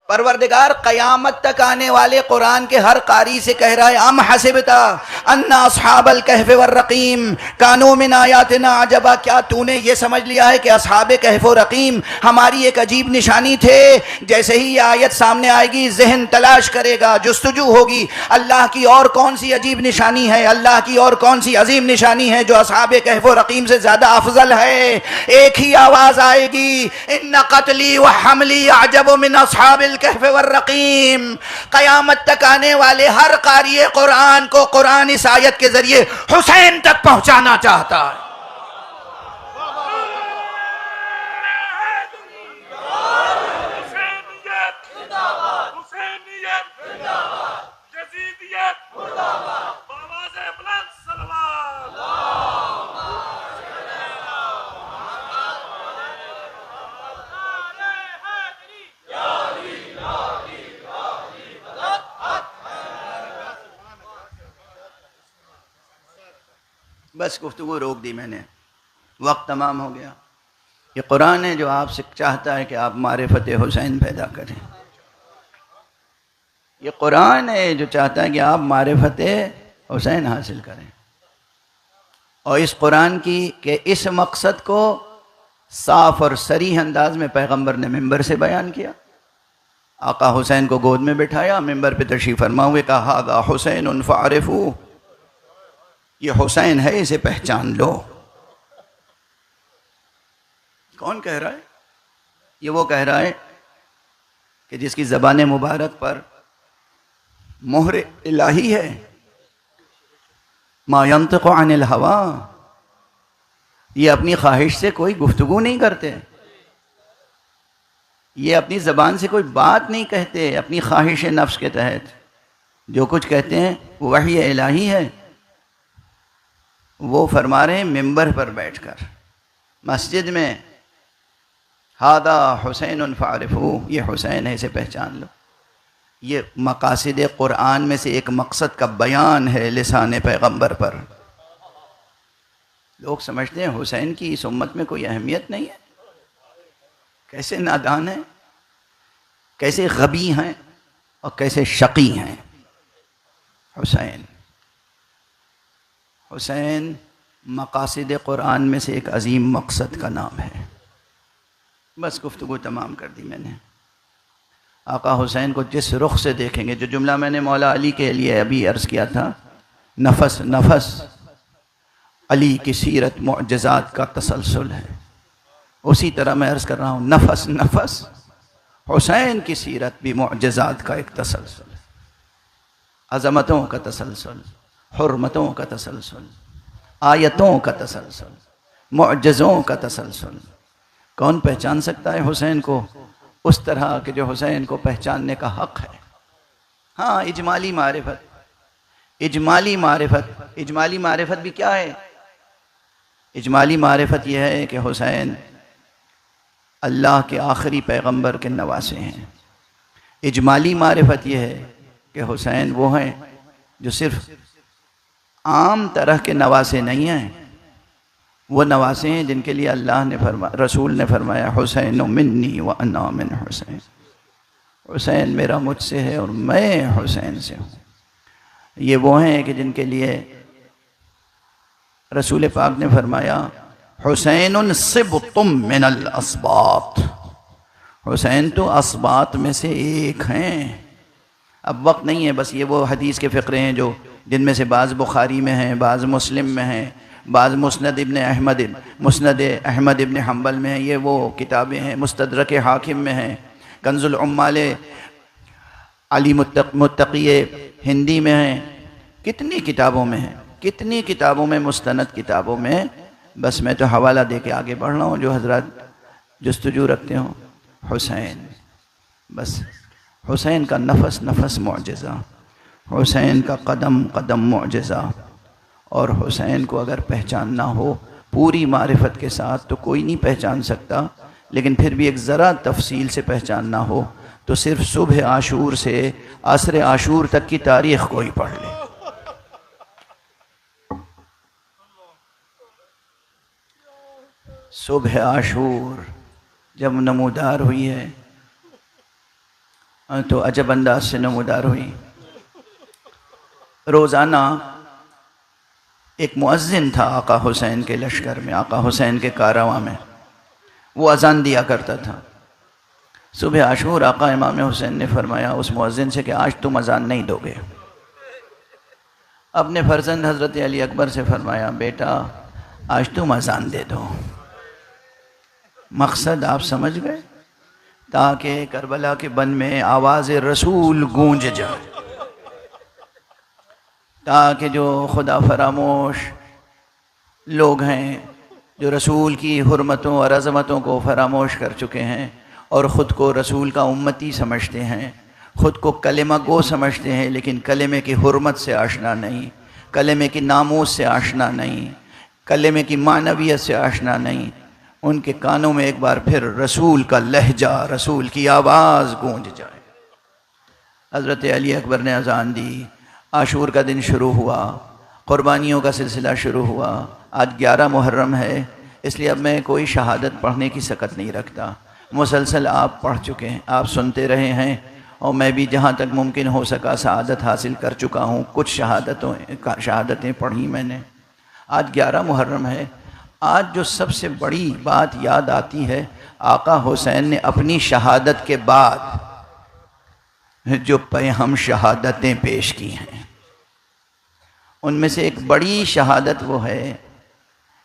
परवरदिगार क़यामत तक आने वाले कुरान के हर कारी से कह रहा है, अम हसिबता अन्ना अस्हाबल कहफ वर रकीम कानू मिन आयातिना अजबा, क्या तूने ये समझ लिया है कि अस्हाबे कहफ व रकीम हमारी एक अजीब निशानी थे। जैसे ही ये आयत सामने आएगी जहन तलाश करेगा, जुस्तजू होगी, अल्लाह की और कौन सी अजीब निशानी है, अल्लाह की और कौन सी अजीम निशानी है जो अस्हाबे कहफ व रकीम से ज़्यादा अफजल है। एक ही आवाज़ आएगी, इन्ना क़त्ली व हमली अजब मिन अस्हाबिल कहफ वर रकीम। क़यामत तक आने वाले हर कारी कुरान को कुरान इस आयत के जरिए हुसैन तक पहुंचाना चाहता है। बस गुफ्तगू रोक दी मैंने, वक्त तमाम हो गया। ये कुरान है जो आपसे चाहता है कि आप मारिफत हुसैन पैदा करें। ये कुरान है जो चाहता है कि आप मारिफत हुसैन हासिल करें। और इस कुरान की के इस मकसद को साफ और सरीह अंदाज में पैगंबर ने मिंबर से बयान किया। आका हुसैन को गोद में बिठाया, मिंबर पे तशरीफ़ फरमा हुए कहा, हादा हुसैन फ़ारिफू, ये हुसैन है, इसे पहचान लो। कौन कह रहा है? ये वो कह रहा है कि जिसकी ज़बान मुबारक पर मोहर इलाही है, मा यंतिक़ु अनिल हवा, ये अपनी ख्वाहिश से कोई गुफ्तगू नहीं करते, ये अपनी ज़बान से कोई बात नहीं कहते, अपनी ख्वाहिश नफ्स के तहत जो कुछ कहते हैं वो वही इलाही है। वो फरमा रहे हैं मिंबर पर बैठकर मस्जिद में, हादा हुसैन फ़ारिफू, ये हुसैन है, इसे पहचान लो। ये मकासिद कुरान में से एक मकसद का बयान है लिसान पैगंबर पर। लोग समझते हैं हुसैन की इस उम्मत में कोई अहमियत नहीं है। कैसे नादान हैं, कैसे गबी हैं और कैसे शकी हैं। हुसैन हुसैन मकासिद कुरान में से एक अजीम मकसद का नाम है। बस गुफ्तगू तमाम कर दी मैंने। आका हुसैन को जिस रुख से देखेंगे, जो जुमला मैंने मौला अली के लिए अभी अर्ज़ किया था, नफस नफस अली की सीरत मुअज्जज़ात का तसलसल है, उसी तरह मैं अर्ज़ कर रहा हूँ नफस नफस हुसैन की सीरत भी मुअज्जज़ात का एक तसलसल है। अज़मतों का तसलसल, हुर्मतों का तसलसल, आयतों का तसलसल, मुअज्जज़ों का तसलसल। कौन पहचान सकता है हुसैन को उस तरह के जो हुसैन को पहचानने का हक़ है। हाँ, इजमाली मारिफत, इजमाली मारिफत, इजमाली मारिफत भी क्या है? इजमाली मारिफत यह है कि हुसैन अल्लाह के आखिरी पैगंबर के नवासे हैं। इजमाली मारिफत यह है कि हुसैन वो हैं जो सिर्फ आम तरह के नवासे नहीं हैं, वो नवासे हैं जिनके लिए अल्लाह ने रसूल ने फरमाया, हुसैन मिन्नी व अना मिन हुसैन, हुसैन मेरा मुझसे है और मैं हुसैन से हूँ। ये वो हैं कि जिनके लिए रसूल पाक ने फरमाया, हुसैनुन सिब्तुम मिनल अस्बात, हुसैन तो अस्बात में से एक हैं। अब वक्त नहीं है, बस ये वो हदीस के फ़िक्रे हैं जो जिनमें से बाज़ बुखारी में हैं, बाज़ मुस्लिम में हैं, बाज़ मुस्नद अहमद इब्न हम्बल में हैं। ये वो किताबें हैं, मुस्तदरक हाकिम में हैं, कंजुल उम्माल अली मुत्तकी हिंदी में हैं, कितनी किताबों में हैं, कितनी किताबों में, मुस्तनद किताबों में। बस मैं तो हवाला दे के आगे बढ़ रहा हूँ, जो हजरत जुस्तजू रखते हों। हुसैन, बस हुसैन का नफस नफस मुअज्जज़ा, हुसैन का कदम कदम मुअज्जज़ा। और हुसैन को अगर पहचानना हो पूरी मारिफत के साथ तो कोई नहीं पहचान सकता, लेकिन फिर भी एक ज़रा तफसील से पहचानना हो तो सिर्फ सुबह आशूर से असर आशूर तक की तारीख़ कोई पढ़ ले। सुबह आशूर जब नमूदार हुई है तो अजब अंदाज से नमूदार हुई। रोज़ाना एक मुअज्जिन था आका हुसैन के लश्कर में, आका हुसैन के कारवां में, वो अजान दिया करता था। सुबह आशूर आका इमाम हुसैन ने फरमाया उस मुअज्जिन से कि आज तुम अजान नहीं दोगे। अपने फर्जंद हज़रत अली अकबर से फरमाया बेटा आज तुम अजान दे दो। मकसद आप समझ गए? ताकि करबला के बन में आवाज़ रसूल गूंज जाए, ताकि जो खुदा फरामोश लोग हैं, जो रसूल की हुर्मतों और अज़मतों को फरामोश कर चुके हैं और ख़ुद को रसूल का उम्मती समझते हैं, ख़ुद को कलेमा गो समझते हैं, लेकिन कलेमे की हुर्मत से आशना नहीं, कलेमे की नामूस से आशना नहीं, कलेमे की मानवियत से आशना नहीं, उनके कानों में एक बार फिर रसूल का लहजा, रसूल की आवाज़ गूंज जाए। हज़रत अली अकबर ने अज़ान दी, आशूर का दिन शुरू हुआ, क़ुरबानियों का सिलसिला शुरू हुआ। आज 11 मुहर्रम है, इसलिए अब मैं कोई शहादत पढ़ने की सकत नहीं रखता। मुसलसल आप पढ़ चुके हैं, आप सुनते रहे हैं, और मैं भी जहाँ तक मुमकिन हो सका शहादत हासिल कर चुका हूँ। कुछ शहादतें पढ़ी मैंने। आज 11 मुहर्रम है। आज जो सबसे बड़ी बात याद आती है, आका हुसैन ने अपनी शहादत के बाद जो हम शहादतें पेश की हैं, उनमें से एक बड़ी शहादत वो है,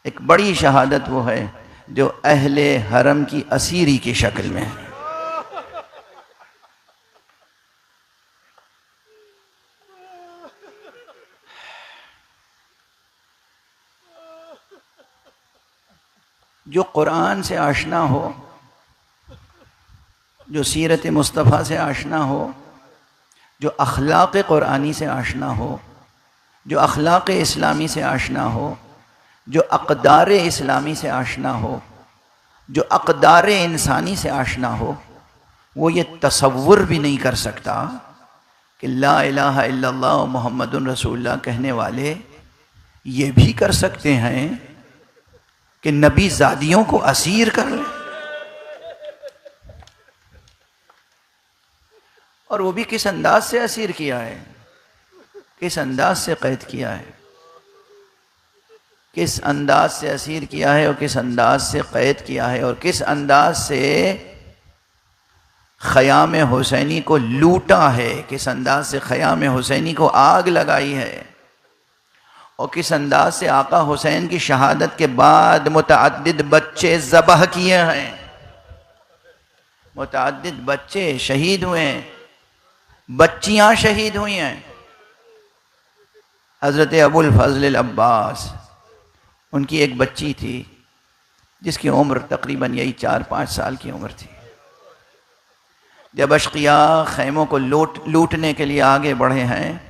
एक बड़ी शहादत वो है जो अहले हरम की असीरी की शक्ल में है। जो कुरान से आशना हो, जो सीरत मुस्तफ़ा से आशना हो, जो अखलाक़ कुरानी से आशना हो, जो अखलाक़ इस्लामी से आशना हो, जो अक़दार इस्लामी से आशना हो, जो अक़दार इंसानी से आशना हो, वो ये तसव्वुर भी नहीं कर सकता कि ला इलाहा इल्लल्लाह मुहम्मदुर रसूलुल्लाह कहने वाले ये भी कर सकते हैं कि नबी ज़ादियों को असीर कर ले, और वो भी किस अंदाज से असीर किया है, किस अंदाज से कैद किया है, किस अंदाज से असीर किया है और किस अंदाज से कैद किया है, और किस अंदाज से ख़याम हुसैनी को लूटा है, किस अंदाज से ख़याम हुसैनी को आग लगाई है, और किस अंदाज से आका हुसैन की शहादत के बाद मुतअद्दिद बच्चे ज़बह किए हैं, मुतअद्दिद बच्चे शहीद हुए हैं, बच्चियां शहीद हुई हैं। हज़रत अबुल फ़ज़ल अब्बास, उनकी एक बच्ची थी जिसकी उम्र तकरीबन यही 4-5 साल की उम्र थी। जब अशकिया खैमों को लूटने के लिए आगे बढ़े हैं,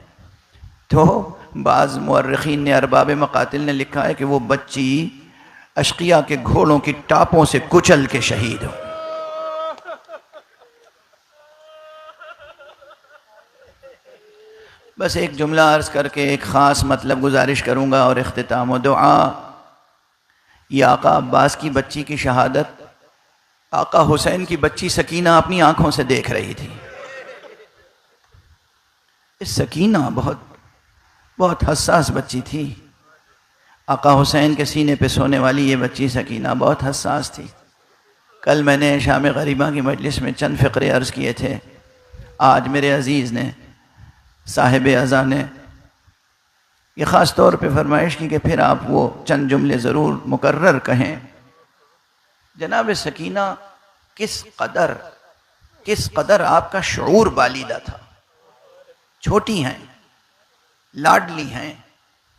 तो बाज़ मुअर्रिखीन ने, अरबाब मकातिल ने लिखा है कि वो बच्ची अशकिया के घोड़ों की टापों से कुचल के शहीद हो। बस एक जुमला अर्ज़ करके एक ख़ास मतलब गुजारिश करूँगा और इख्तिताम दुआ। ये आका अब्बास की बच्ची की शहादत आका हुसैन की बच्ची सकीना अपनी आँखों से देख रही थी। इस सकीना बहुत बहुत हसास बच्ची थी। आका हुसैन के सीने पे सोने वाली ये बच्ची सकीना बहुत हसास थी। कल मैंने शाम गरीबा की मजलिस में चंद फ़िक्रे अर्ज़ किए थे। आज मेरे अज़ीज़ ने, साहिब अज़ा ने ये ख़ास तौर पे फरमाइश की कि फिर आप वो चंद जुमले ज़रूर मुकर्रर कहें। जनाब सकीना किस कदर आपका शऊर बालिदा था। छोटी हैं, लाडली हैं,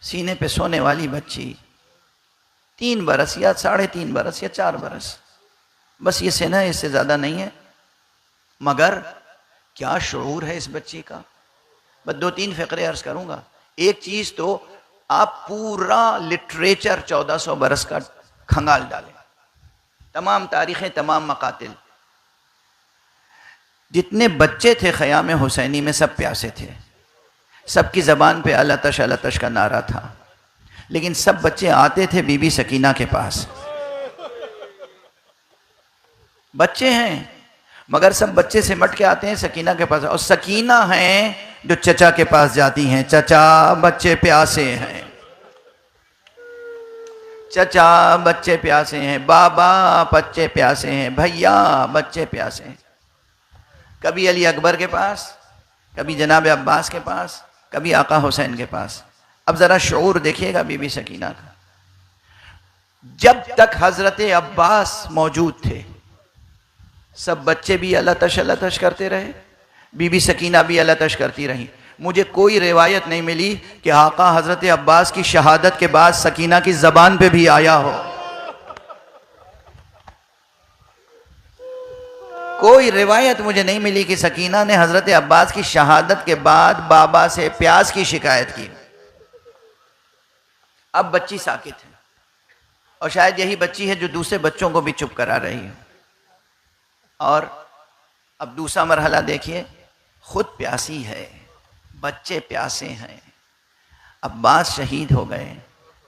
सीने पे सोने वाली बच्ची, 3 बरस या 3.5 बरस या 4 बरस, बस ये सेना, इससे ज़्यादा नहीं है। मगर क्या शऊर है इस बच्ची का। बस 2-3 फ़िक्रे अर्ज़ करूँगा। एक चीज़ तो आप पूरा लिटरेचर 1400 बरस का खंगाल डालें, तमाम तारीख़ें, तमाम मकातिल, जितने बच्चे थे ख़याम हुसैनी में सब प्यासे थे, सबकी ज़बान पे अलतश का नारा था, लेकिन सब बच्चे आते थे बीबी सकीना के पास। बच्चे हैं, मगर सब बच्चे सिमट के आते हैं सकीना के पास, और सकीना हैं जो चचा के पास जाती हैं, चचा बच्चे प्यासे हैं, चचा बच्चे प्यासे हैं, बाबा बच्चे प्यासे हैं, भैया बच्चे प्यासे हैं। कभी अली अकबर के पास, कभी जनाब अब्बास के पास, कभी आका हुसैन के पास। अब ज़रा शऊर देखिएगा बीबी सकीना का। जब तक हज़रत अब्बास मौजूद थे सब बच्चे भी अलतश करते रहे, बीबी सकीना भी अलतश करती रही। मुझे कोई रिवायत नहीं मिली कि आका हज़रत अब्बास की शहादत के बाद सकीना की ज़बान पे भी आया हो। कोई रिवायत मुझे नहीं मिली कि सकीना ने हज़रत अब्बास की शहादत के बाद बाबा से प्यास की शिकायत की। अब बच्ची साकित है, और शायद यही बच्ची है जो दूसरे बच्चों को भी चुप करा रही है। और अब दूसरा मरहला देखिए, खुद प्यासी है, बच्चे प्यासे हैं। अब्बास शहीद हो गए,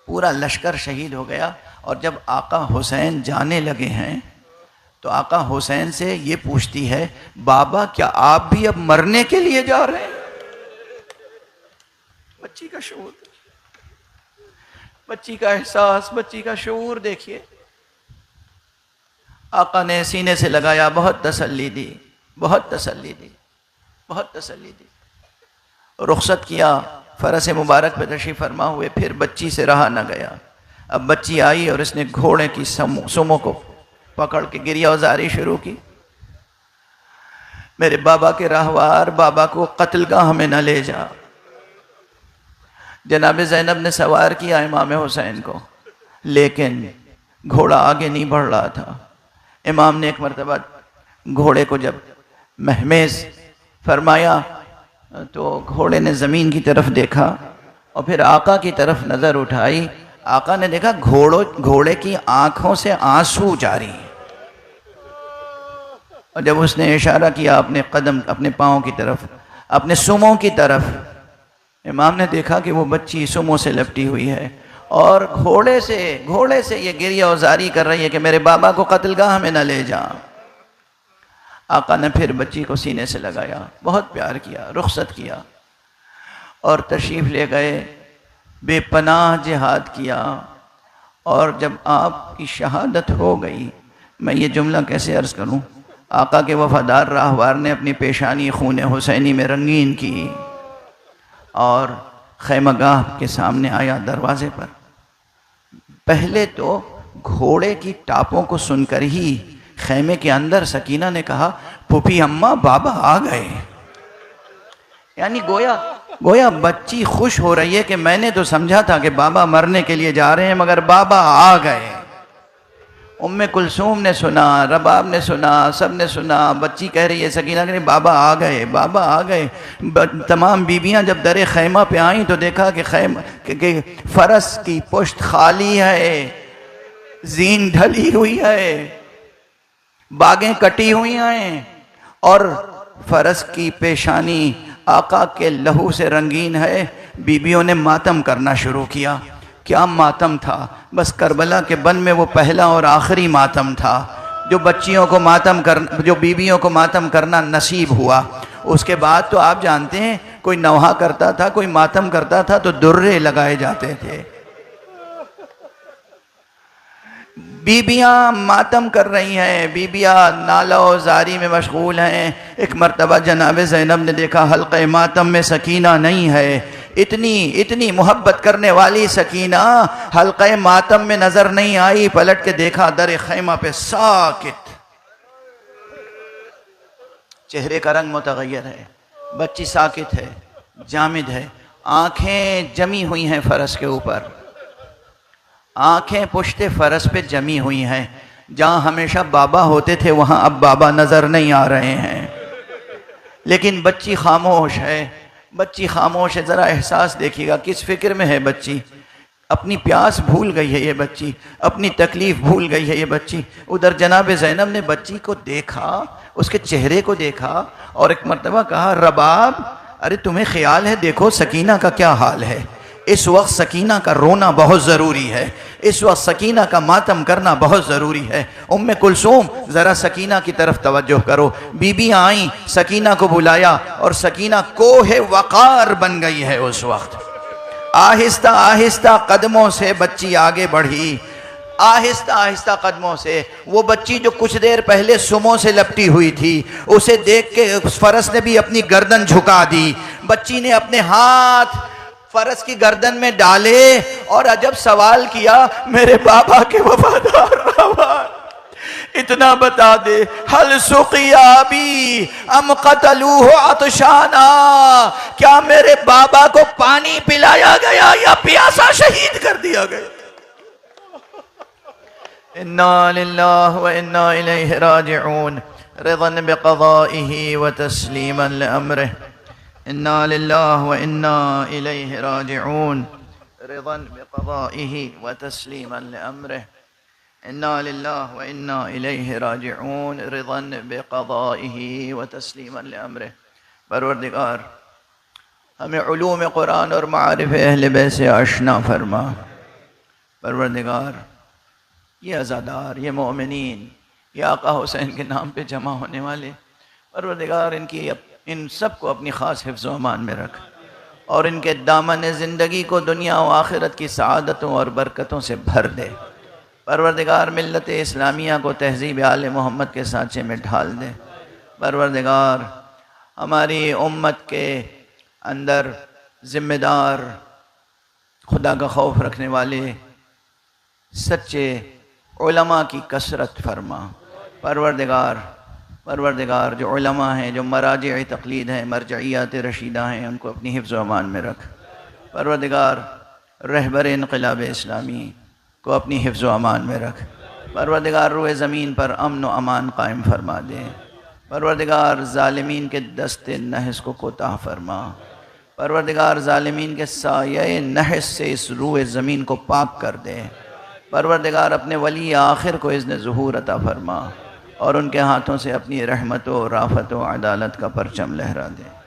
पूरा लश्कर शहीद हो गया, और जब आका हुसैन जाने लगे हैं तो आका हुसैन से ये पूछती है, बाबा क्या आप भी अब मरने के लिए जा रहे हैं? बच्ची का शऊर, बच्ची का एहसास, बच्ची का शऊर देखिए। आका ने सीने से लगाया, बहुत तसल्ली दी, बहुत तसल्ली दी, बहुत तसल्ली दी। रुखसत किया, फरस मुबारक पे तशरीफ फरमा हुए। फिर बच्ची से रहा न गया। अब बच्ची आई और इसने घोड़े की सुमों को पकड़ के गिरियाजारी शुरू की। मेरे बाबा के राहवार, बाबा को कत्लगाह में न ले जा। जनाब ज़ैनब ने सवार किया इमाम हुसैन को, लेकिन घोड़ा आगे नहीं बढ़ रहा था। इमाम ने एक मरतबा घोड़े को जब महमेज फरमाया तो घोड़े ने ज़मीन की तरफ देखा और फिर आका की तरफ नज़र उठाई। आका ने देखा घोड़े की आंखों से आंसू जारी हैं, और जब उसने इशारा किया अपने कदम, अपने पाँव की तरफ, अपने सुमों की तरफ, इमाम ने देखा कि वो बच्ची सुमों से लपटी हुई है और घोड़े से ये गिरिया औजारी कर रही है कि मेरे बाबा को कत्लगाह में न ले जा। आका ने फिर बच्ची को सीने से लगाया, बहुत प्यार किया, रुखसत किया और तशरीफ़ ले गए। बेपनाह जिहाद किया, और जब आपकी शहादत हो गई, मैं ये जुमला कैसे अर्ज़ करूं, आका के वफ़ादार राहवार ने अपनी पेशानी खून हुसैनी में रंगीन की और खैमगाह के सामने आया दरवाज़े पर। पहले तो घोड़े की टापों को सुनकर ही खैमे के अंदर सकीना ने कहा, फूफी अम्मा बाबा आ गए। यानी गोया बच्ची खुश हो रही है कि मैंने तो समझा था कि बाबा मरने के लिए जा रहे हैं, मगर बाबा आ गए। उम्मे कुलसूम ने सुना, रबाब ने सुना, सब ने सुना। बच्ची कह रही है, सकीना कह रही, बाबा आ गए, बाबा आ गए। तमाम बीबियां जब दरे खैमा पे आईं तो देखा कि फरस की पुश्त खाली है, जीन ढली हुई है, बागें कटी हुई हैं और फरस की पेशानी आका के लहू से रंगीन है। बीबियों ने मातम करना शुरू किया। क्या मातम था? बस करबला के बन में वो पहला और आखिरी मातम था जो जो बीबियों को मातम करना नसीब हुआ। उसके बाद तो आप जानते हैं, कोई नौहा करता था, कोई मातम करता था तो दुर्रे लगाए जाते थे। बीबियां मातम कर रही हैं, बीबियां नालो जारी में मशगूल हैं। एक मरतबा जनाब ज़ैनब ने देखा हल्क़े मातम में सकीना नहीं है। इतनी मोहब्बत करने वाली सकीना हल्क़े मातम में नजर नहीं आई। पलट के देखा दर खैमा पे साकित, चेहरे का रंग मुतग़य्यर है, बच्ची साकित है, जामिद है, आंखें जमी हुई हैं फरस के ऊपर, आंखें पुश्ते फरस पे जमी हुई हैं। जहाँ हमेशा बाबा होते थे वहाँ अब बाबा नजर नहीं आ रहे हैं, लेकिन बच्ची खामोश है, बच्ची खामोश है। ज़रा एहसास देखिएगा किस फिक्र में है बच्ची। अपनी प्यास भूल गई है ये बच्ची, अपनी तकलीफ़ भूल गई है ये बच्ची। उधर जनाब ज़ैनब ने बच्ची को देखा, उसके चेहरे को देखा और एक मरतबा कहा, रबाब अरे तुम्हें ख्याल है, देखो सकीना का क्या हाल है। इस वक्त सकीना का रोना बहुत ज़रूरी है, इस वक्त सकीना का मातम करना बहुत ज़रूरी है। उम्मे कुलसूम ज़रा सकीना की तरफ तवज्जो करो। बीबियाँ आई, सकीना को बुलाया और सकीना कोहे वक़ार बन गई है। उस वक्त आहिस्ता आहिस्ता कदमों से बच्ची आगे बढ़ी, आहिस्ता आहिस्ता कदमों से। वो बच्ची जो कुछ देर पहले सुमों से लपटी हुई थी, उसे देख के उस फरस ने भी अपनी गर्दन झुका दी। बच्ची ने अपने हाथ फरस की गर्दन में डाले और अजब सवाल किया, मेरे बाबा के वफादार बाबा, इतना बता दे, हल सुकिया भी अम कतलूहु अतशाना, क्या मेरे बाबा को पानी पिलाया गया या प्यासा शहीद कर दिया गया? इन्ना लिल्लाहि व इन्ना इलैहि राजिऊन, रिज़न बिक़ज़ाइही व तस्लीमन लिअम्रिह। इन्ना लिल्लाहि व इन्ना इलैहि राजिऊन, रिज़न बिक़ज़ाइही व तस्लीमन लिअम्रिह। इन्ना लिल्लाहि व इन्ना इलैहि राजिऊन, रिज़न बिक़ज़ाइही व तस्लीमन लिअम्रिह। परवरदिगार, हमें उलूम कुरान और मारिफ़ अहले बैत से आशना फरमा। परवरदिगार, ये अज़ादार, ये मोमिनीन, ये आका हुसैन के नाम पे जमा होने वाले, परवरदिगार इन सब को अपनी ख़ास हिफ्ज़ व अमान में रख और इनके दामन ज़िंदगी को दुनिया व आखिरत की सआदतों और बरकतों से भर दे। परवरदिगार, मिल्लत इस्लामिया को तहज़ीब आले मोहम्मद के सांचे में ढाल दे। परवरदिगार, हमारी उम्मत के अंदर ज़िम्मेदार, खुदा का खौफ रखने वाले, सच्चे उलमा की कसरत फरमा। परवरदिगार, जो उलमा हैं, जो मराजिअ तक़लीद हैं, मरजइयात रशीदा हैं, उनको अपनी हिफ्ज़ व अमान में रख। परवरदिगार, रहबर इनक़िलाब इस्लामी को अपनी हिफ्ज़ व अमान में रख। परवरदिगार, रुए ज़मीन पर अमन व अमान कायम फरमा दे। परवरदिगार, ज़ालिमीन के दस्ते नहस को कोताह फरमा। परवरदिगार, ज़ालिमीन के साये नहस से इस रुए ज़मीन को पाक कर दे। परवरदिगार, अपने वली आखिर को इज़्न ज़ुहूर अता फरमा और उनके हाथों से अपनी रहमत व राफत व अदालत का परचम लहरा दे।